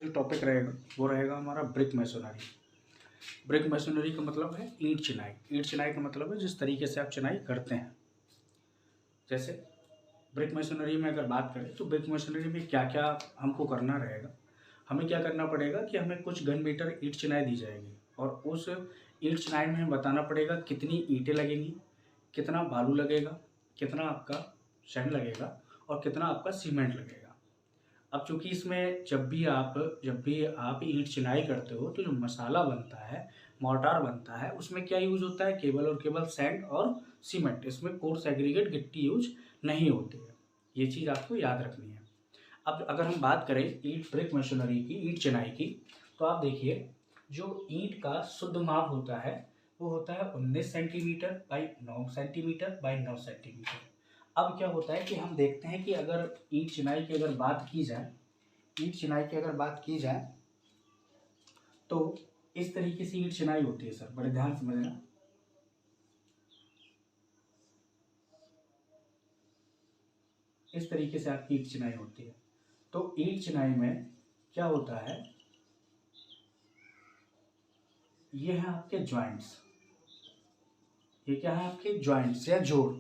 जो टॉपिक रहेगा वो रहेगा हमारा ब्रिक मैसोनरी। ब्रिक मैसोनरी का मतलब है ईंट चिनाई। ईंट चिनाई का मतलब है जिस तरीके से आप चिनाई करते हैं। जैसे ब्रिक मैसोनरी में अगर बात करें तो ब्रिक मैसोनरी में क्या क्या हमको करना रहेगा। हमें क्या करना पड़ेगा कि हमें कुछ घन मीटर ईंट चिनाई दी जाएगी और उस ईंट चिनाई में हमें बताना पड़ेगा कितनी ईंटें लगेंगी, कितना बालू लगेगा, कितना आपका सैंड लगेगा और कितना आपका सीमेंट लगेगा। अब चूंकि इसमें जब भी आप ईंट चिनाई करते हो तो जो मसाला बनता है, मोर्टार बनता है, उसमें क्या यूज होता है, केवल और केवल सैंड और सीमेंट। इसमें कोर्स एग्रीगेट गिट्टी यूज नहीं होती है। ये चीज़ आपको याद रखनी है। अब अगर हम बात करें ईंट ब्रिक मशीनरी की, ईंट चिनाई की, तो आप देखिए जो ईंट का शुद्ध माप होता है वो होता है 19 centimetre by 9 centimetre by 9 centimetre. अब क्या होता है कि हम देखते हैं कि अगर ईंट चिनाई की अगर बात की जाए, ईंट चिनाई की अगर बात की जाए तो इस तरीके से ईंट चिनाई होती है। सर बड़े ध्यान से समझना। इस तरीके से आपकी ईंट चिनाई होती है। तो ईंट चिनाई में क्या होता है, ये है आपके जॉइंट्स। ये क्या है आपके जॉइंट्स या जोड़।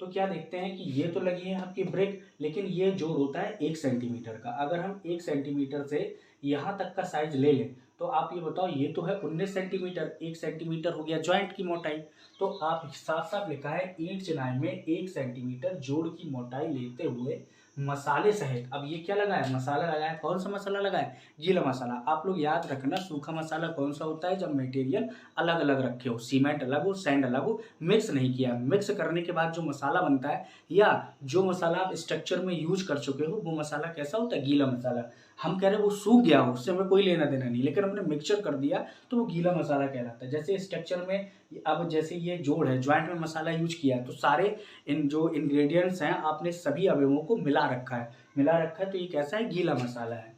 तो क्या देखते हैं कि ये तो लगी है आपकी ब्रिक, लेकिन ये जोड़ होता है 1 सेंटीमीटर का। अगर हम 1 सेंटीमीटर से यहाँ तक का साइज ले लें तो आप ये बताओ, ये तो है 19 सेंटीमीटर, 1 सेंटीमीटर हो गया जॉइंट की मोटाई। तो आप साफ साफ लिखा है ईंट चिनाई में 1 सेंटीमीटर जोड़ की मोटाई लेते हुए मसाले सहित। अब ये क्या लगा है, मसाला लगा है। कौन सा मसाला लगा है, गीला मसाला। आप लोग याद रखना सूखा मसाला कौन सा होता है, जब मटेरियल अलग अलग रखे हो, सीमेंट अलग हो, सैंड अलग हो, मिक्स नहीं किया। मिक्स करने के बाद जो मसाला बनता है या जो मसाला आप स्ट्रक्चर में यूज कर चुके हो वो मसाला कैसा होता है, गीला मसाला। हम कह रहे हैं वो सूख गया हो, उससे हमें कोई लेना देना नहीं, लेकिन हमने मिक्सचर कर दिया तो वो गीला मसाला कहलाता है। जैसे स्ट्रक्चर में अब जैसे ये जोड़ है, ज्वाइंट में मसाला यूज किया तो सारे इन जो इंग्रेडिएंट्स हैं आपने सभी अवयवों को मिला रखा है, तो ये कैसा है, गीला मसाला है।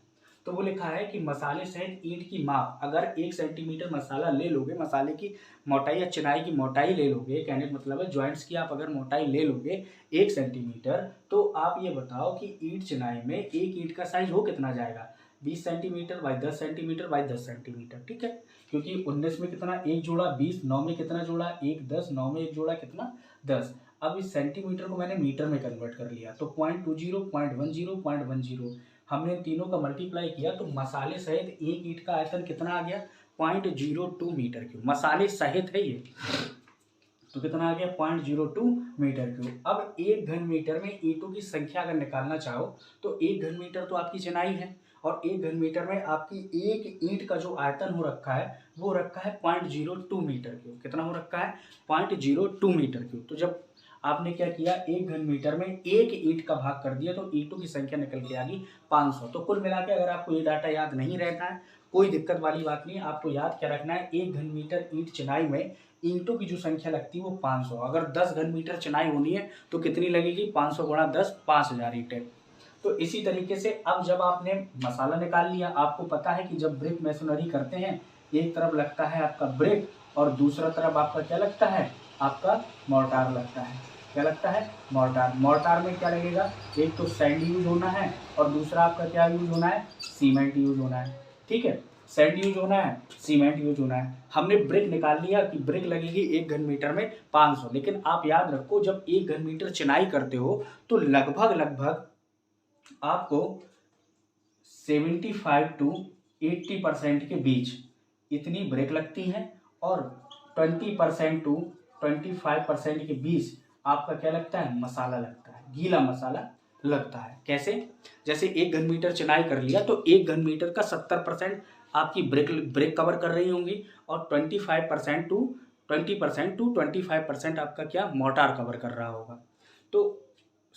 तो वो लिखा है कि मसाले सहित ईंट की माप, अगर 1 सेंटीमीटर मसाला ले लोगे, मसाले की मोटाई या चिनाई की मोटाई ले लोगे, कहने का मतलब है जॉइंट्स की आप अगर मोटाई ले लोगे 1 सेंटीमीटर, तो आप ये बताओ कि ईंट चिनाई में एक ईंट का साइज हो कितना जाएगा, 20 centimetre by 10 centimetre by 10 centimetre. ठीक है, क्योंकि 19 में कितना, एक जोड़ा, 20, 9 में कितना जोड़ा, 1, 10, 9 में एक जोड़ा कितना, 10। अब इस सेंटीमीटर को मैंने मीटर में कन्वर्ट कर लिया तो 0.20, 0.10, 0.10 हमने तीनों का मल्टीप्लाई किया तो मसाले सहित एक ईंट का आयतन कितना आ गया, 0.02 मीटर क्यूब। मसाले सहित है ये, तो कितना आ गया, 0.02 मीटर क्यूब। अब एक घन मीटर में ईंटों की संख्या अगर निकालना चाहो तो एक घन मीटर तो आपकी चिनाई है और एक घन मीटर में आपकी एक ईंट का जो आयतन हो रखा है वो रखा है 0.02 मीटर क्यूब। कितना हो रखा है, 0.02 मीटर क्यूब। तो जब आपने क्या किया, एक घन मीटर में एक ईंट का भाग कर दिया तो ईंटों की संख्या निकल के आ गई 500। तो कुल मिला के अगर आपको ये डाटा याद नहीं रहता है कोई दिक्कत वाली बात नहीं, आपको याद क्या रखना है, एक घन मीटर ईंट चिनाई में ईंटों की जो संख्या लगती है वो 500। अगर 10 घन मीटर चिनाई होनी है तो कितनी लगेगी, 500 गुणा 10, 5000 ईंटें। तो इसी तरीके से अब जब आपने मसाला निकाल लिया, आपको पता है कि जब ब्रिक मैसोनरी करते हैं एक तरफ लगता है आपका ब्रिक और दूसरा तरफ आपका क्या लगता है, आपका मोर्टार लगता है। क्या लगता है, मोर्टार। मोर्टार में क्या लगेगा, एक तो सैंड यूज होना है और दूसरा आपका क्या यूज होना है, सीमेंट यूज होना है। ठीक है, सैंड यूज होना है, सीमेंट यूज होना है। हमने ब्रिक निकाल लिया कि ब्रिक लगेगी एक घन मीटर में 500, लेकिन आप याद रखो जब एक घन मीटर चिनाई करते हो तो लगभग आपको 75 to 80% के बीच इतनी ब्रेक लगती है और 20% to 25% के बीच आपका क्या लगता है, मसाला लगता है, गीला मसाला लगता है। कैसे, जैसे एक घन मीटर चिनाई कर लिया तो एक घन मीटर का 70% आपकी ब्रेक कवर कर रही होंगी और 25% टू 25% आपका क्या, मोटार कवर कर रहा होगा। तो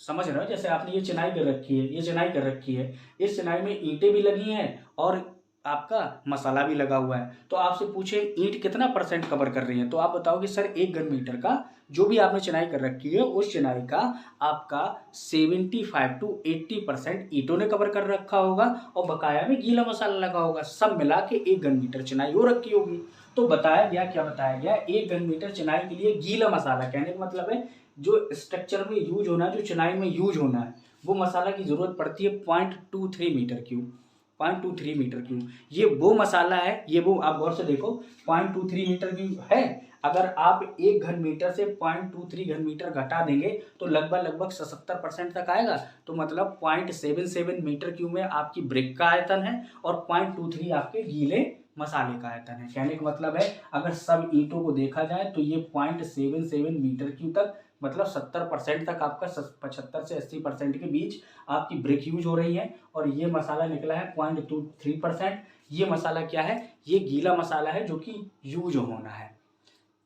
समझ रहे हो, जैसे आपने ये चिनाई कर रखी है, ये चिनाई कर रखी है, इस चिनाई में ईंटें भी लगी हैं और आपका मसाला भी लगा हुआ है। तो आपसे पूछे ईंट कितना परसेंट कवर कर रही है, तो आप बताओगे सर एक घन मीटर का जो भी आपने चिनाई कर रखी है उस चिनाई का आपका 75 to 80% ईंटों ने कवर कर रखा होगा और बकाया में गीला मसाला लगा होगा। सब मिला के एक घन मीटर चिनाई हो रखी होगी। तो बताया गया, क्या बताया गया, एक घन मीटर चिनाई के लिए गीला मसाला, कहने का मतलब है जो स्ट्रक्चर में यूज होना है, जो चिनाई में यूज होना है, वो मसाला की जरूरत पड़ती है 0.23 मीटर क्यूब। 0.23 metre cube. ये वो मसाला है, ये वो, आप गौर से देखो 0.23 मीटर क्यूब है। अगर आप 1 घन मीटर से 0.23 घन मीटर घटा देंगे तो लगभग 77% तक आएगा। तो मतलब 0.77 मीटर क्यूब में आपकी ब्रिक का आयतन है और 0.23 आपके गीले मसाले का आयतन है। कहने का मतलब है अगर सब ईंटों को देखा जाए तो ये 0.77 मीटर क्यूब तक, मतलब 70% तक आपका 75 से 80% के बीच आपकी ब्रिक यूज हो रही है। और ये मसाला निकला है 0.23%। ये मसाला क्या है, ये गीला मसाला है जो कि यूज होना है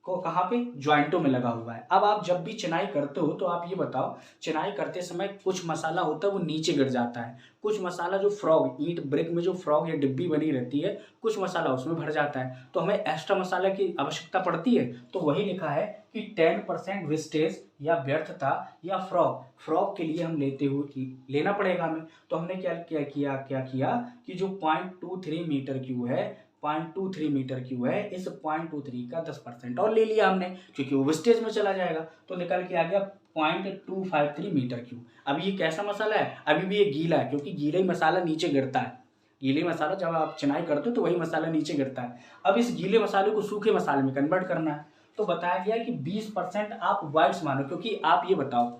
को कहाँ पे, ज्वाइंटों में लगा हुआ है। अब आप जब भी चिनाई करते हो तो आप ये बताओ, चिनाई करते समय कुछ मसाला होता है वो नीचे गिर जाता है, कुछ मसाला जो फ्रॉग, ईंट ब्रिक में जो फ्रॉग या डिब्बी बनी रहती है, कुछ मसाला उसमें भर जाता है, तो हमें एक्स्ट्रा मसाला की आवश्यकता पड़ती है। तो वही लिखा है कि 10% वेस्टेज या व्यर्थता या फ्रॉग के लिए हम लेना पड़ेगा हमें। तो हमने क्या किया कि जो 0.23 मीटर क्यूब है, 0.23 मीटर क्यूब है, इस 0.23 का 10% और ले लिया हमने, क्योंकि वो वेस्टेज में चला जाएगा। तो निकल के आ गया 0.253 मीटर क्यूब। अब ये कैसा मसाला है, अभी भी ये गीला है, क्योंकि गीला ही मसाला नीचे गिरता है। गीले मसाला जब आप चिनाई करते हो तो वही मसाला नीचे गिरता है। अब इस गीले मसाले को सूखे मसाले में कन्वर्ट करना है। तो बताया गया कि 20% आप वाइट्स मानो, क्योंकि आप ये बताओ,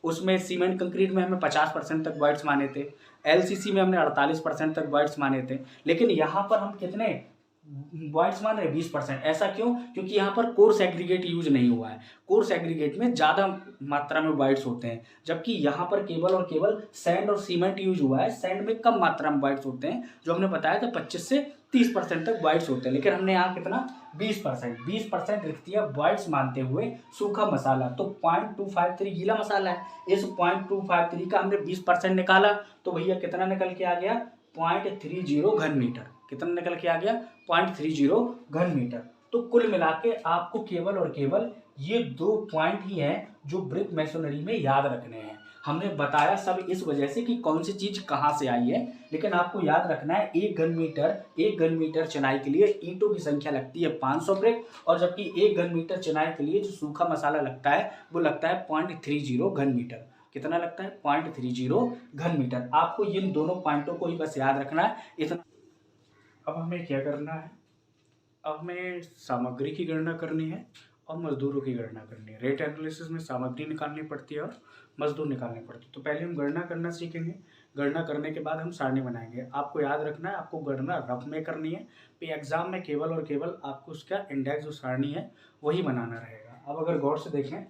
उसमें सीमेंट कंक्रीट में हमें 50% तक वाइट्स माने थे, एलसीसी में हमने 48% तक वाइट्स माने थे, लेकिन यहाँ पर हम कितने वाइट्स मान रहे, 20%। ऐसा क्यों, क्योंकि यहाँ पर कोर्स एग्रीगेट यूज नहीं हुआ है। कोर्स एग्रीगेट में ज़्यादा मात्रा में वाइट्स होते हैं, जबकि यहाँ पर केवल और केवल सैंड और सीमेंट यूज हुआ है। सैंड में कम मात्रा में वाइट्स होते हैं, जो हमने बताया था 25 से 30% तक वाइट्स होते हैं, लेकिन हमने यहाँ कितना 20% लिख दिया वाइट्स मानते हुए सूखा मसाला। तो 0.253 गीला मसाला है, इस 0.253 का हमने 20% निकाला तो भैया कितना निकल के आ गया, 0.30 घन मीटर। कितना निकल के आ गया, 0.30 घन मीटर। तो कुल मिला के आपको केवल और केवल ये 2 पॉइंट ही हैं जो ब्रिक मैसोनरी में याद रखने हैं। हमने बताया सब इस वजह से कि कौन सी चीज कहाँ से आई है, लेकिन आपको याद रखना है 1 घन मीटर चिनाई के लिए ईंटों की संख्या लगती है 500 ब्रिक, और जबकि 1 घन मीटर चिनाई के लिए जो सूखा मसाला लगता है वो लगता है 0.30 घन मीटर। कितना लगता है, 0.30 घन मीटर। आपको इन दोनों पॉइंटों को ही बस याद रखना है, इतना। अब हमें क्या करना है, अब हमें सामग्री की गणना करनी है और मजदूरों की गणना करनी है। रेट एनालिसिस में सामग्री निकालनी पड़ती है और मजदूर निकालने पड़ते हैं। तो पहले हम गणना करना सीखेंगे, गणना करने के बाद हम सारणी बनाएंगे। आपको याद रखना है, आपको गणना रफ में करनी है, तो एग्जाम में केवल और केवल आपको उसका इंडेक्स जो सारणी है वही बनाना रहेगा। अब अगर गौर से देखें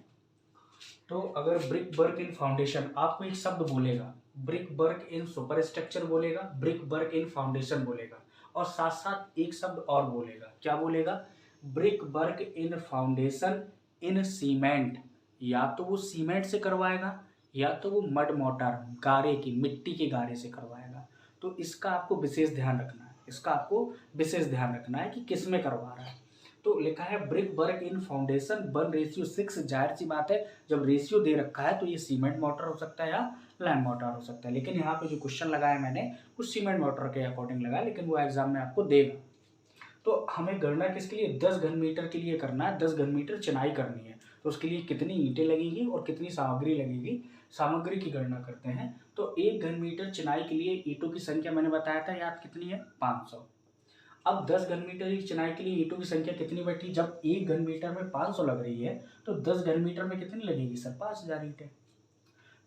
तो अगर ब्रिक वर्क इन फाउंडेशन, आपको एक शब्द बोलेगा, brick work in super structure बोलेगा, ब्रिक वर्क इन फाउंडेशन बोलेगा, और साथ साथ एक शब्द और बोलेगा, क्या बोलेगा, brick work in foundation in cement. या तो वो सीमेंट से करवाएगा या तो वो मड मोटार, गारे की, मिट्टी के गारे से करवाएगा। तो इसका आपको विशेष ध्यान रखना है, इसका आपको विशेष ध्यान रखना है कि किस में करवा रहा है। तो लिखा है ब्रिक वर्क इन फाउंडेशन 1:6। जाहिर सी बात है, जब रेशियो दे रखा है तो ये सीमेंट मोटर हो सकता है या लाइम मोटर हो सकता है, लेकिन यहाँ पे जो क्वेश्चन लगाया मैंने कुछ सीमेंट मोटर के अकॉर्डिंग लगाया, लेकिन वो एग्जाम में आपको देगा। तो हमें गणना किसके लिए, 10 घन मीटर के लिए करना है, 10 घन मीटर चिनाई करनी है। तो उसके लिए कितनी ईंटें लगेगी और कितनी सामग्री लगेगी, सामग्री की गणना करते हैं। तो 1 घन मीटर चिनाई के लिए ईंटों की संख्या मैंने बताया था, याद कितनी है, 500। अब 10 घन मीटर की चिनाई के लिए ईंटों की संख्या कितनी बैठी, जब 1 घन मीटर में 500 लग रही है तो 10 घन मीटर में कितनी लगेगी सर, 5000 ईंटें।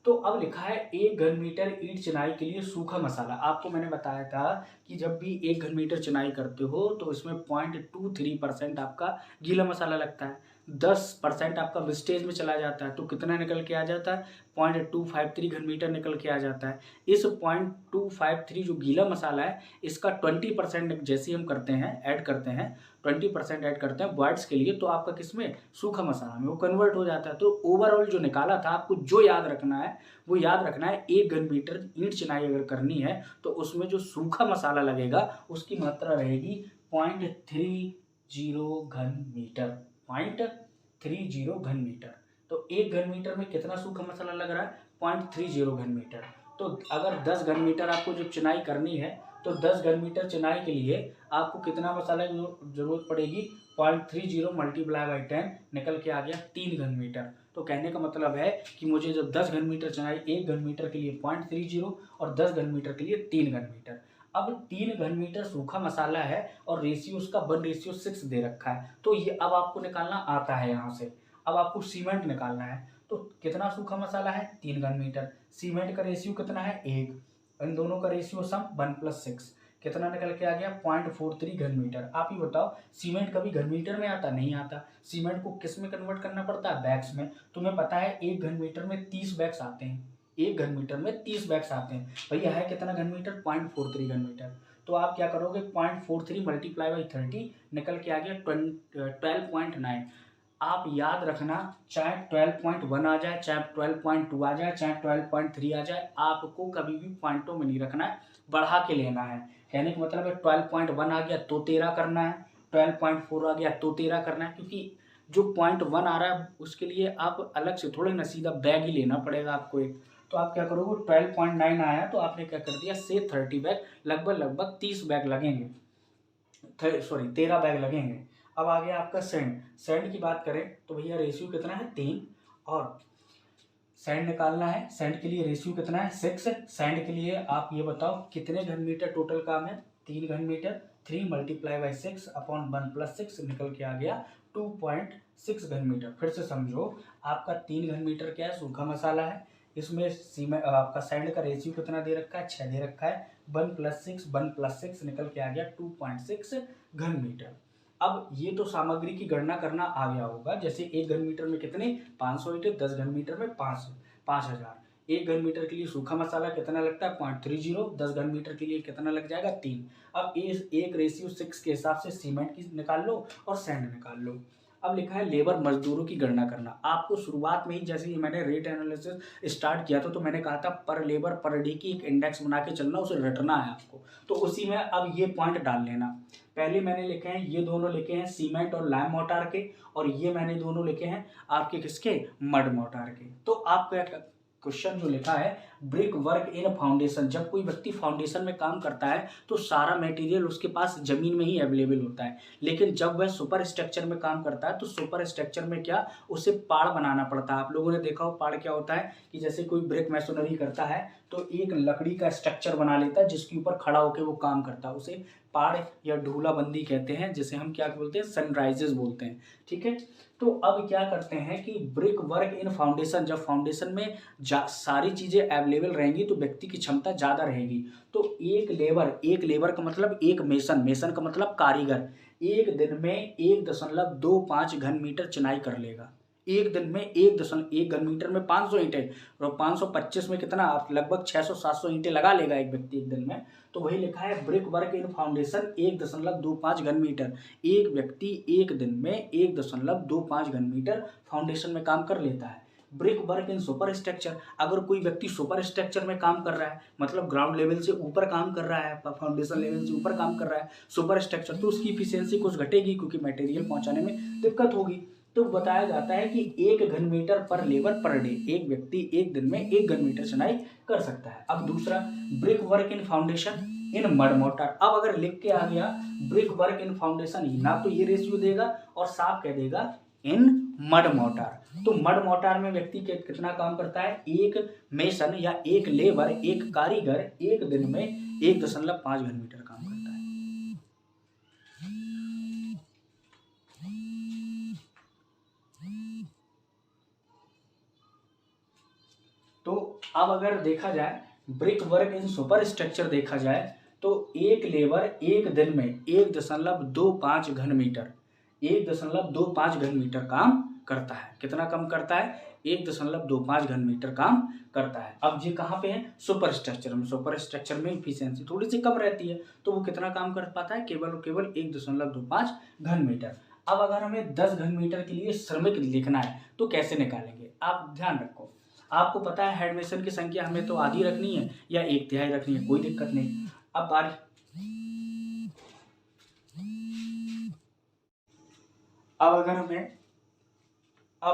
तो अब लिखा है 1 घन मीटर ईंट चिनाई के लिए सूखा मसाला। आपको मैंने बताया था कि जब भी 1 घन मीटर चिनाई करते हो तो इसमें 0.23% आपका गीला मसाला लगता है, 10% आपका वेस्टेज में चला जाता है, तो कितना निकल के आ जाता है, 0.253 घन मीटर निकल के आ जाता है। इस 0.253 जो गीला मसाला है इसका 20% जैसे हम करते हैं, ऐड करते हैं, 20% ऐड करते हैं वाइट्स के लिए, तो आपका किसमें, सूखा मसाला में वो कन्वर्ट हो जाता है। तो ओवरऑल जो निकाला था, आपको जो याद रखना है वो याद रखना है, 1 घन मीटर ईंट चिनाई अगर करनी है तो उसमें जो सूखा मसाला लगेगा उसकी मात्रा रहेगी 0.30 घन मीटर, 0.30 घन मीटर। तो 1 घन मीटर में कितना सूखा मसाला लग रहा है, 0.30 घन मीटर। तो अगर 10 घन मीटर आपको जो चिनाई करनी है तो 10 घन मीटर चिनाई के लिए आपको कितना मसाला की जरूरत पड़ेगी, 0.30 मल्टीप्लाई बाई 10 निकल के आ गया 3 घन मीटर। तो कहने का मतलब है कि मुझे जब 10 घन मीटर चिनाई, 1 घन मीटर के लिए 0.30 और 10 घन मीटर के लिए 3 घन मीटर। अब 3 घन मीटर सूखा मसाला है और रेशियो उसका 1:6 दे रखा है, तो ये अब आपको निकालना आता है यहाँ से। अब आपको सीमेंट निकालना है, तो कितना सूखा मसाला है 3 घन मीटर, सीमेंट का रेशियो कितना है 1, इन दोनों का रेशियो सम 1+6, कितना निकल के आ गया 0.43 घन मीटर। आप ही बताओ सीमेंट कभी घन मीटर में आता, नहीं आता। सीमेंट को किस में कन्वर्ट करना पड़ता है, बैग्स में। तुम्हें पता है 1 घन मीटर में 30 बैग्स आते हैं, 1 घन मीटर में 30 बैग्स आते हैं। भैया है कितना घन मीटर, 0.43 घन मीटर। तो आप क्या करोगे 0.43 मल्टीप्लाई बाई 30 निकल के आ गया 12.9। आप याद रखना, चाहे 12.1 आ जाए, चाहे 12.2 आ जाए, चाहे 12.3 आ जाए, आपको कभी भी पॉइंटों में नहीं रखना है, बढ़ा के लेना है। कहने का मतलब है 12.1 आ गया तो 13 करना है, 12.4 आ गया तो 13 करना है, क्योंकि जो 0.1 आ रहा है उसके लिए आप अलग से थोड़े ना सीधा बैग ही लेना पड़ेगा आपको एक। तो आप क्या करोगे 12.9 आया तो आपने क्या कर दिया से 30 बैग, लगभग 30 बैग लगेंगे, 13 बैग लगेंगे। अब आ गया आपका सैंड की बात करें तो भैया रेशियो कितना है 3, और सैंड निकालना है, सैंड के लिए रेशियो कितना है 6। सैंड के लिए आप ये बताओ कितने घन मीटर टोटल काम है, 3 घन मीटर, 3 मल्टीप्लाई बाई 6 अपॉन 1+6 निकल के आ गया 2.6 घन मीटर। फिर से समझो, आपका 3 घन मीटर क्या है, सूखा मसाला है, इसमें आपका सैंड का रेशियो कितना दे रखा है 6 दे रखा है, 1+6 निकल के आ गया 2.6 घन मीटर। अब ये तो सामग्री की गणना करना आ गया होगा, जैसे 1 घन मीटर में कितने 500 ईंटें, 10 घन मीटर में 5000। 1 घन मीटर के लिए सूखा मसाला कितना लगता है 0.30, 10 घन मीटर के लिए कितना लग जाएगा 3। अब इस 1:6 के हिसाब से सीमेंट की निकाल लो और सैंड निकाल लो। अब लिखा है लेबर मजदूरों की गणना करना। आपको शुरुआत में ही जैसे ही मैंने रेट एनालिसिस स्टार्ट किया था तो मैंने कहा था पर लेबर पर डे की एक इंडेक्स बना के चलना, उसे रटना है आपको, तो उसी में अब ये पॉइंट डाल लेना। पहले मैंने लिखे हैं, ये दोनों लिखे हैं सीमेंट और लाइम मोटार के, और ये मैंने दोनों लिखे हैं आपके किसके, मड मोटार के। तो आपका क्वेश्चन जो लिखा है ब्रिक वर्क इन फाउंडेशन, जब कोई व्यक्ति फाउंडेशन में काम करता है तो सारा मटेरियल उसके पास जमीन में ही अवेलेबल होता है, लेकिन जब वह सुपर स्ट्रक्चर में काम करता है तो सुपर स्ट्रक्चर में क्या उसे पाड़ बनाना पड़ता है। आप लोगों ने देखा हो पाड़ क्या होता है, कि जैसे कोई ब्रिक मैसोनरी करता है तो एक लकड़ी का स्ट्रक्चर बना लेता है जिसके ऊपर खड़ा होकर वो काम करता है, उसे पाड़ या ढूला बंदी कहते हैं, जिसे हम क्या बोलते हैं सनराइजेस बोलते हैं। ठीक है, तो अब क्या करते हैं कि ब्रिक वर्क इन फाउंडेशन, जब फाउंडेशन में सारी चीजें अवेलेबल रहेंगी तो व्यक्ति की क्षमता ज्यादा रहेगी। तो एक लेबर का मतलब एक मेसन का मतलब कारीगर, एक दिन में 1.25 घन मीटर चिनाई कर लेगा। एक दिन में 1 घन मीटर में 500 ईंटें, और 525 में कितना लगभग 600-700 ईंटें लगा लेगा एक व्यक्ति एक दिन में। तो वही लिखा है ब्रिक वर्क इन फाउंडेशन 1.25 घन मीटर, एक व्यक्ति एक दिन में 1.25 घन मीटर फाउंडेशन में काम कर लेता है। Brick work in super structure, अगर कोई व्यक्ति सुपर स्ट्रक्चर में काम कर रहा है, मतलब ग्राउंड लेवल से ऊपर काम कर रहा है, फाउंडेशन लेवल से ऊपर काम कर रहा है सुपर स्ट्रक्चर, तो उसकी इफिशियंसी कुछ घटेगी क्योंकि मटेरियल पहुंचाने में दिक्कत होगी। तो बताया जाता है कि 1 घन मीटर पर लेबर पर डे, एक व्यक्ति एक दिन में 1 घन मीटर चिनाई कर सकता है। अब दूसरा brick work in foundation in mud mortar. अब अगर लिख के आ गया ब्रिक वर्क इन फाउंडेशन, ना तो ये रेशियो देगा और साफ कह देगा इन मड मोर्टार। तो मड मोर्टार में व्यक्ति कितना काम करता है, एक मेसन या एक लेबर, एक कारीगर एक दिन में 1.5 घन मीटर काम करता है। तो अब अगर देखा जाए brick work in super structure देखा जाए तो एक लेबर एक दिन में 1.25 घन मीटर 1.25 घन मीटर काम करता है। कितना कम करता है, 1.25 घन मीटर काम करता है। अब ये कहाँ पे है, सुपर स्ट्रक्चर में। सुपर स्ट्रक्चर में इफिशियंसी थोड़ी सी कम रहती है, तो वो कितना काम कर पाता है, केवल 1.25 घन मीटर। अब अगर हमें 10 घन मीटर के लिए श्रमिक लिखना है तो कैसे निकालेंगे, आप ध्यान रखो। आपको पता है हेड मेसन की संख्या हमें तो आधी रखनी है या 1/3 रखनी है, कोई दिक्कत नहीं। अब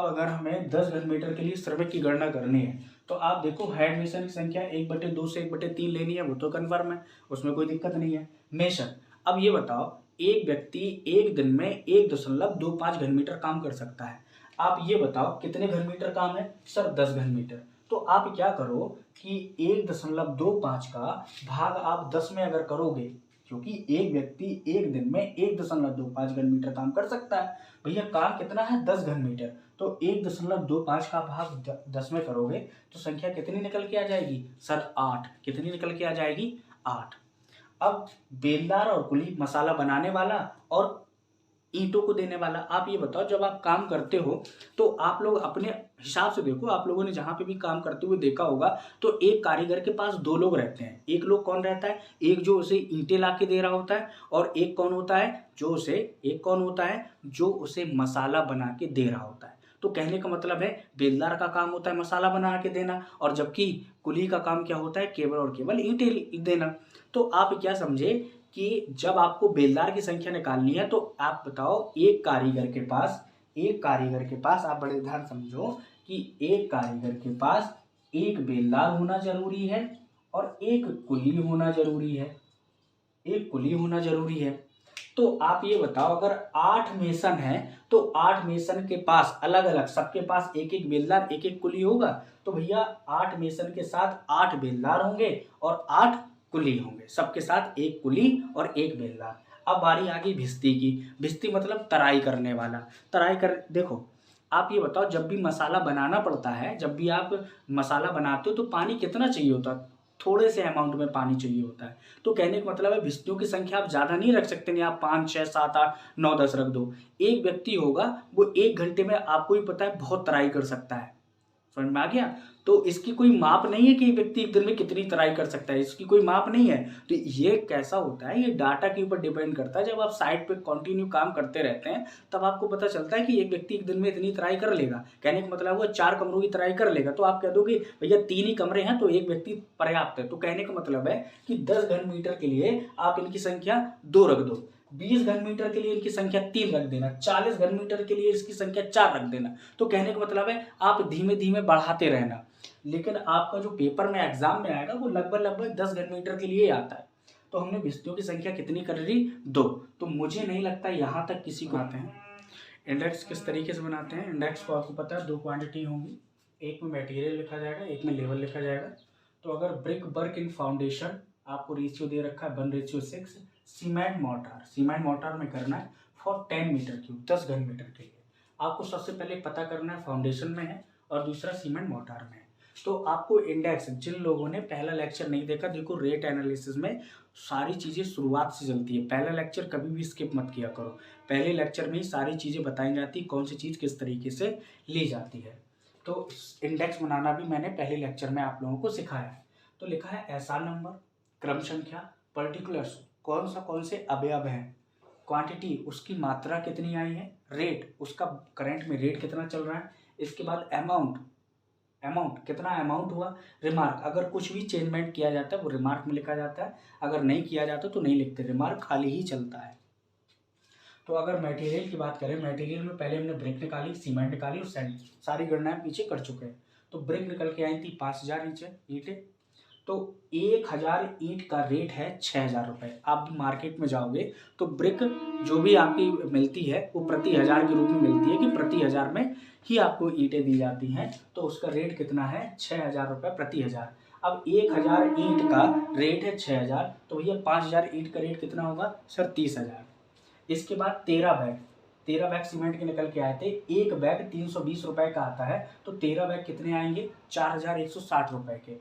अगर हमें 10 घन मीटर के लिए श्रमिक की गणना करनी है तो आप देखो हेड मेसन की संख्या 1/2 से 1/3 लेनी है, वो तो कन्फर्म है, उसमें कोई दिक्कत नहीं है। मेसन, अब ये बताओ एक व्यक्ति एक दिन में 1.25 घन मीटर काम कर सकता है। आप ये बताओ कितने घन मीटर काम है, सर 10 घन मीटर। तो आप क्या करो कि 1.25 का भाग आप 10 में अगर करोगे, क्योंकि एक व्यक्ति एक दिन में 1.25 घन मीटर काम कर सकता है। भैया काम कितना है? 10 घन मीटर। तो 1.25 का भाग 10 में करोगे तो संख्या कितनी निकल के आ जाएगी सर? 8। कितनी निकल के आ जाएगी? 8। अब बेलदार और कुली, मसाला बनाने वाला और ईंटों को देने वाला। आप ये बताओ, जब आप काम करते हो तो आप लोग अपने हिसाब से देखो, आप लोगों ने जहां पे भी काम करते हुए देखा होगा तो एक कारीगर के पास 2 लोग रहते हैं। एक लोग कौन रहता है? एक जो उसे ईंटें ला के दे रहा होता है, और एक कौन होता है जो उसे मसाला बना के दे रहा होता है। तो कहने का मतलब है बेलदार का काम होता है मसाला बना के देना, और जबकि कुली का काम क्या होता है? केवल और केवल ईंटें देना। तो आप क्या समझे कि जब आपको बेलदार की संख्या निकालनी है तो आप बताओ, एक कारीगर के पास आप बड़े ध्यान समझो कि एक कारीगर के पास एक बेलदार होना जरूरी है और एक कुली होना जरूरी है। तो आप ये बताओ, अगर 8 मेसन है तो 8 मेसन के पास अलग अलग, सबके पास एक एक बेलदार एक एक कुली होगा। तो भैया 8 मेसन के साथ 8 बेलदार होंगे और 8 कुली होंगे, सबके साथ एक कुली और एक बेलदार। अब बारी आ गई भिस्ती की। भिस्ती मतलब तराई करने वाला। देखो, आप ये बताओ, जब भी मसाला बनाना पड़ता है, जब भी आप मसाला बनाते हो तो पानी कितना चाहिए होता है? थोड़े से अमाउंट में पानी चाहिए होता है। तो कहने का मतलब है भिस्तियों की संख्या आप ज़्यादा नहीं रख सकते, नहीं आप 5, 6, 7, 8, 9, 10 रख दो। एक व्यक्ति होगा वो 1 घंटे में, आपको ही पता है, बहुत तराई कर सकता है। समझ में आ गया? तो इसकी कोई माप नहीं है कि व्यक्ति एक दिन में कितनी तराई कर सकता है, इसकी कोई माप नहीं है। तो ये कैसा होता है? ये डाटा के ऊपर डिपेंड करता है। जब आप साइट पे कंटिन्यू काम करते रहते हैं तब आपको पता चलता है कि एक व्यक्ति एक दिन में इतनी तराई कर लेगा। कहने का मतलब वो 4 कमरों की तराई कर लेगा। तो आप कह दोगे भैया 3 ही कमरे हैं तो एक व्यक्ति पर्याप्त है। तो कहने का मतलब है कि 10 घन मीटर के लिए आप इनकी संख्या 2 रख दो, 20 घन मीटर के लिए इनकी संख्या 3 रख देना, 40 घन मीटर के लिए इसकी संख्या 4 रख देना। तो कहने का मतलब है आप धीमे धीमे बढ़ाते रहना, लेकिन आपका जो पेपर में एग्जाम में आएगा वो लगभग 10 घन मीटर के लिए आता है। तो हमने भिस्तियों की संख्या कितनी कर ली? 2। तो मुझे नहीं लगता यहाँ तक किसी को आते हैं। इंडेक्स किस तरीके से बनाते हैं? इंडेक्स को आपको पता है 2 क्वांटिटी होंगी, एक में मटेरियल लिखा जाएगा, एक में लेवल लिखा जाएगा। तो अगर ब्रिक वर्क इन फाउंडेशन, आपको रेशियो दे रखा है 1:6। सीमेंट मोर्टार में करना है फॉर 10 मीटर क्यूब, 10 घन मीटर के लिए। आपको सबसे पहले पता करना है फाउंडेशन में है और दूसरा सीमेंट मोर्टार में है। तो आपको इंडेक्स, जिन लोगों ने पहला लेक्चर नहीं देखा, देखो रेट एनालिसिस में सारी चीज़ें शुरुआत से चलती है। पहला लेक्चर कभी भी स्किप मत किया करो। पहले लेक्चर में ही सारी चीज़ें बताई जाती, कौन सी चीज़ किस तरीके से ली जाती है। तो इंडेक्स बनाना भी मैंने पहले लेक्चर में आप लोगों को सिखाया है। तो लिखा है एसआर नंबर, क्रम संख्या, पर्टिकुलर्स, कौन से अवयव हैं, क्वांटिटी, उसकी मात्रा कितनी आई है, रेट, उसका करंट में रेट कितना चल रहा है, इसके बाद अमाउंट कितना अमाउंट हुआ, रिमार्क, अगर कुछ भी चेंजमेंट किया जाता है वो रिमार्क में लिखा जाता है, अगर नहीं किया जाता तो नहीं लिखते, रिमार्क खाली ही चलता है। तो अगर मटेरियल की बात करें, मटेरियल में पहले हमने ब्रिक निकाली, सीमेंट निकाली और सैंड, सारी गणनाएं पीछे कर चुके हैं। तो ब्रिक निकल के आई थी 5000 ईंटें। तो 1000 ईंट का रेट है 6000 रुपये। आप मार्केट में जाओगे तो ब्रिक जो भी आपकी मिलती है वो प्रति 1000 के रूप में मिलती है, कि प्रति 1000 में ही आपको ईंटें दी जाती हैं। तो उसका रेट कितना है? 6000 रुपये प्रति 1000। अब 1000 ईंट का रेट है 6000, तो भैया 5000 ईंट का रेट कितना होगा सर? 30000। इसके बाद 13 बैग सीमेंट के निकल के आए थे। एक बैग 320 रुपये का आता है, तो 13 बैग कितने आएंगे? 4160 रुपये के।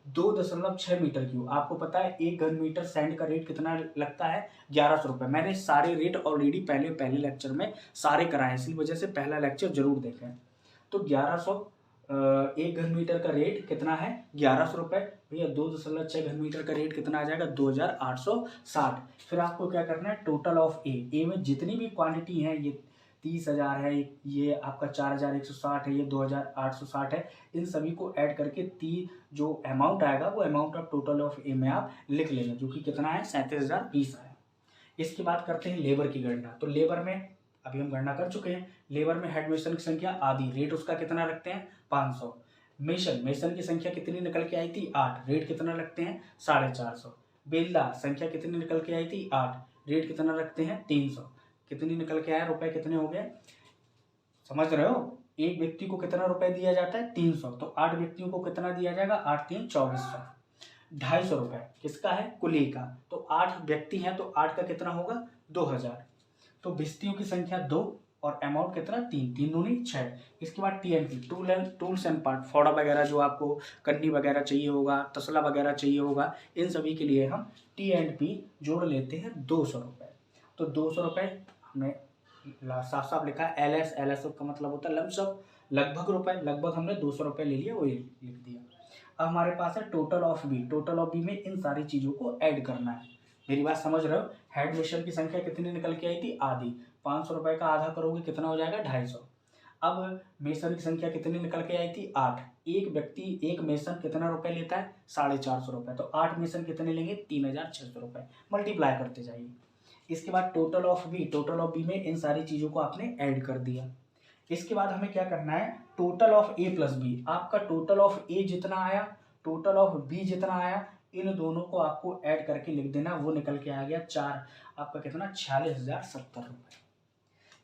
2.6 मीटर क्यूब, आपको पता है 1 घन मीटर सैंड का रेट कितना लगता है? 1100 रुपये। मैंने सारे रेट ऑलरेडी पहले लेक्चर में सारे कराए, इसी वजह से पहला लेक्चर जरूर देखें। तो 1100, 1 घन मीटर का रेट कितना है? 1100 रुपये। भैया 2.6 घन मीटर का रेट कितना आ जाएगा? 2860। फिर आपको क्या करना है? टोटल ऑफ ए में जितनी भी क्वांटिटी है, ये 30,000 है, ये आपका 4160 है, ये 2860 है, इन सभी को ऐड करके जो अमाउंट आएगा वो अमाउंट ऑफ टोटल ऑफ ए में आप लिख लेना, जो कि कितना है? 37,020 है। इसकी बात करते हैं लेबर की गणना। तो लेबर में अभी हम गणना कर चुके हैं। लेबर में हेड मेसन की संख्या आधी, रेट उसका कितना रखते हैं? 500। मेसन की संख्या कितनी निकल के आई थी? 8, रेट कितना रखते हैं? 450। बेलदार संख्या कितनी निकल के आई थी? 8, रेट कितना रखते हैं? 300। कितनी निकल के आया? रुपए कितने हो गए? समझ रहे हो? एक व्यक्ति को कितना रुपए दिया जाता है 300, तो 8 व्यक्तियों को कितना दिया जाएगा 8 3 2400। 250 रुपये किसका है कुली का, तो 8 व्यक्ति हैं तो 8 का कितना होगा 2000। तो भिस्तियों की संख्या 2 और अमाउंट कितना 3 3 दूनी 6। इसके बाद TNP टूल्स एंड पार्ट, फावड़ा वगैरह जो आपको कन्नी वगैरह चाहिए होगा, तसला वगैरह चाहिए होगा, इन सभी के लिए हम TNP जोड़ लेते हैं 200 रुपये। तो 200 रुपये हमने साफ साफ लिखा है। LS का मतलब होता है लमसम, लगभग रुपए, लगभग हमने 200 रुपये ले लिया, वही लिख दिया। अब हमारे पास है total of B. Total of B में इन सारी चीज़ों को ऐड करना है। मेरी बात समझ रहे हो। हेड मेसन की संख्या कितनी निकल के आई थी आधी, 500 रुपये का आधा करोगे कितना हो जाएगा 250। अब मेसन की संख्या कितनी निकल के आई थी 8। एक व्यक्ति एक मेसन कितना रुपए लेता है 450 रुपये, तो 8 मेसन कितने लेंगे 3600 रुपये। मल्टीप्लाई करते जाइए। इसके बाद total of B, total of B में इन सारी चीज़ों को आपने ऐड कर दिया। इसके बाद हमें क्या करना है total of A plus B. आपका टोटल ऑफ ए जितना आया, टोटल ऑफ बी जितना आया, इन दोनों को आपको ऐड करके लिख देना। वो निकल के आ गया 4, आपका कितना 46,070 रुपये।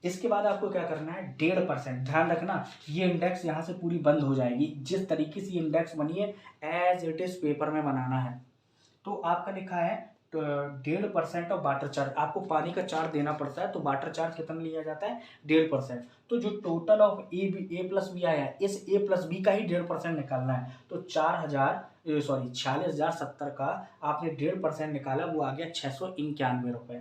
इसके बाद आपको क्या करना है 1.5%। ध्यान रखना ये इंडेक्स यहाँ से पूरी बंद हो जाएगी। जिस तरीके से ये इंडेक्स बनी है एज इट इज पेपर में बनाना है। तो आपका लिखा है 1.5% ऑफ वाटर चार्ज। आपको पानी का चार्ज देना पड़ता है, तो वाटर चार्ज कितना लिया जाता है 1.5%। तो जो total of A plus B आया है, इस ए प्लस बी का ही 1.5% निकालना है। तो 46,070 का आपने 1.5% निकाला, वो आ गया 691 रुपये।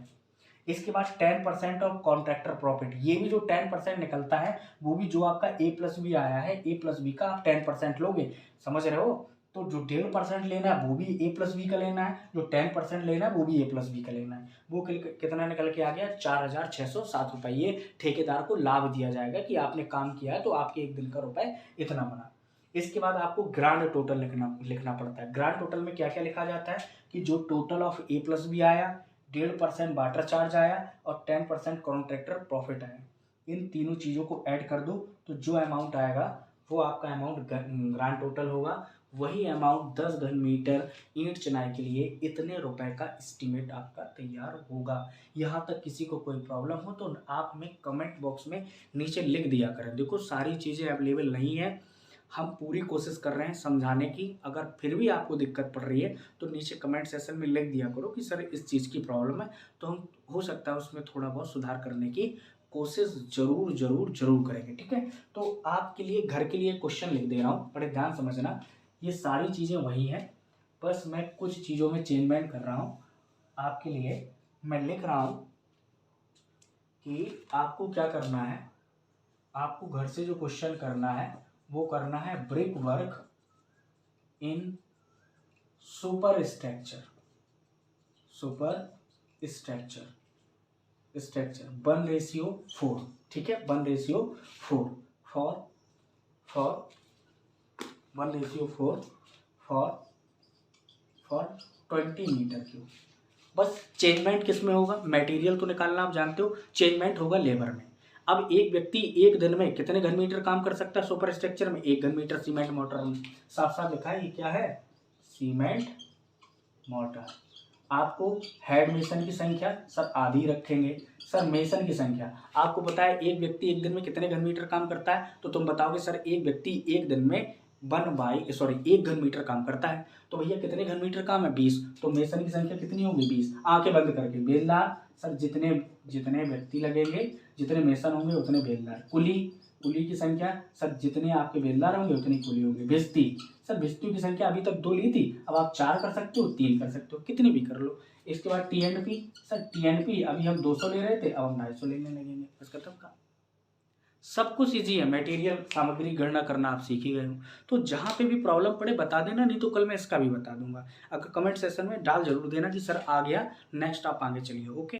इसके बाद 10% ऑफ कॉन्ट्रैक्टर प्रॉफिट। ये भी जो 10% निकलता है वो भी जो आपका ए प्लस बी आया है, ए प्लस बी का आप 10% लोगे, समझ रहे हो। तो जो 1.5% लेना है वो भी ए प्लस बी का लेना है, जो 10% लेना है वो भी ए प्लस बी का लेना है। वो कितना निकल के आ गया 4,607 रुपये। ये ठेकेदार को लाभ दिया जाएगा कि आपने काम किया है तो आपके एक दिन का रुपए इतना बना। इसके बाद आपको ग्रांड टोटल लिखना पड़ता है। ग्रांड टोटल में क्या क्या लिखा जाता है कि जो total of A plus B आया, 1.5% वाटर चार्ज आया और 10% कॉन्ट्रैक्टर प्रॉफिट आया, इन तीनों चीज़ों को ऐड कर दो तो जो अमाउंट आएगा वो आपका अमाउंट ग्रांड टोटल होगा। वही अमाउंट 10 घन मीटर ईंट चिनाई के लिए इतने रुपए का एस्टीमेट आपका तैयार होगा। यहाँ तक किसी को कोई प्रॉब्लम हो तो आप हमें कमेंट बॉक्स में नीचे लिख दिया करें। देखो सारी चीज़ें अवेलेबल नहीं है, हम पूरी कोशिश कर रहे हैं समझाने की। अगर फिर भी आपको दिक्कत पड़ रही है तो नीचे कमेंट सेक्शन में लिख दिया करो कि सर इस चीज़ की प्रॉब्लम है, तो हम हो सकता है उसमें थोड़ा बहुत सुधार करने की कोशिश जरूर करेंगे। ठीक है, तो आपके लिए घर के लिए क्वेश्चन लिख दे रहा हूँ, बड़े ध्यान समझना। ये सारी चीज़ें वही हैं, बस मैं कुछ चीज़ों में चेंजमेंट कर रहा हूँ आपके लिए। मैं लिख रहा हूँ कि आपको क्या करना है, आपको घर से जो क्वेश्चन करना है वो करना है brick work in super structure 1:4। ठीक है, 1:4 फॉर 1:4 फॉर 20 मीटर क्यूब। बस चेंजमेंट किस में होगा, मटेरियल तो निकालना आप जानते हो, चेंजमेंट होगा लेबर में। अब एक व्यक्ति एक दिन में कितने घन मीटर काम कर सकता है सुपर स्ट्रक्चर में 1 घन मीटर सीमेंट मोटर में। साफ साफ लिखा है, ये क्या है सीमेंट मोटर। आपको हेड मेसन की संख्या सर आधी रखेंगे। सर मेसन की संख्या आपको पता है एक व्यक्ति एक दिन में कितने घन मीटर काम करता है, तो तुम बताओगे सर एक व्यक्ति एक दिन में 1 घन मीटर काम करता है, तो भैया कितने घन मीटर काम है 20। तो मेसन की संख्या कितनी होगी 20। आंखें बंद करके बेलदार, सर जितने व्यक्ति लगेंगे जितने मेसन होंगे उतने बेलदार। कुली की संख्या सर जितने आपके बेलदार होंगे उतनी कुली होंगी। भिस्ती, सर भिस्तियों की संख्या अभी तक 2 ली थी, अब आप 4 कर सकते हो 3 कर सकते हो, कितनी भी कर लो। इसके बाद TNP, सर TNP अभी हम 200 ले रहे थे, अब हम 250 लेने लगेंगे, बस खत्म का। सब कुछ ईजी है, मटेरियल सामग्री गणना करना आप सीख ही गए हो। तो जहाँ पे भी प्रॉब्लम पड़े बता देना, नहीं तो कल मैं इसका भी बता दूंगा। अगर कमेंट सेक्शन में डाल जरूर देना कि सर आ गया, नेक्स्ट आप आगे चलिए। ओके।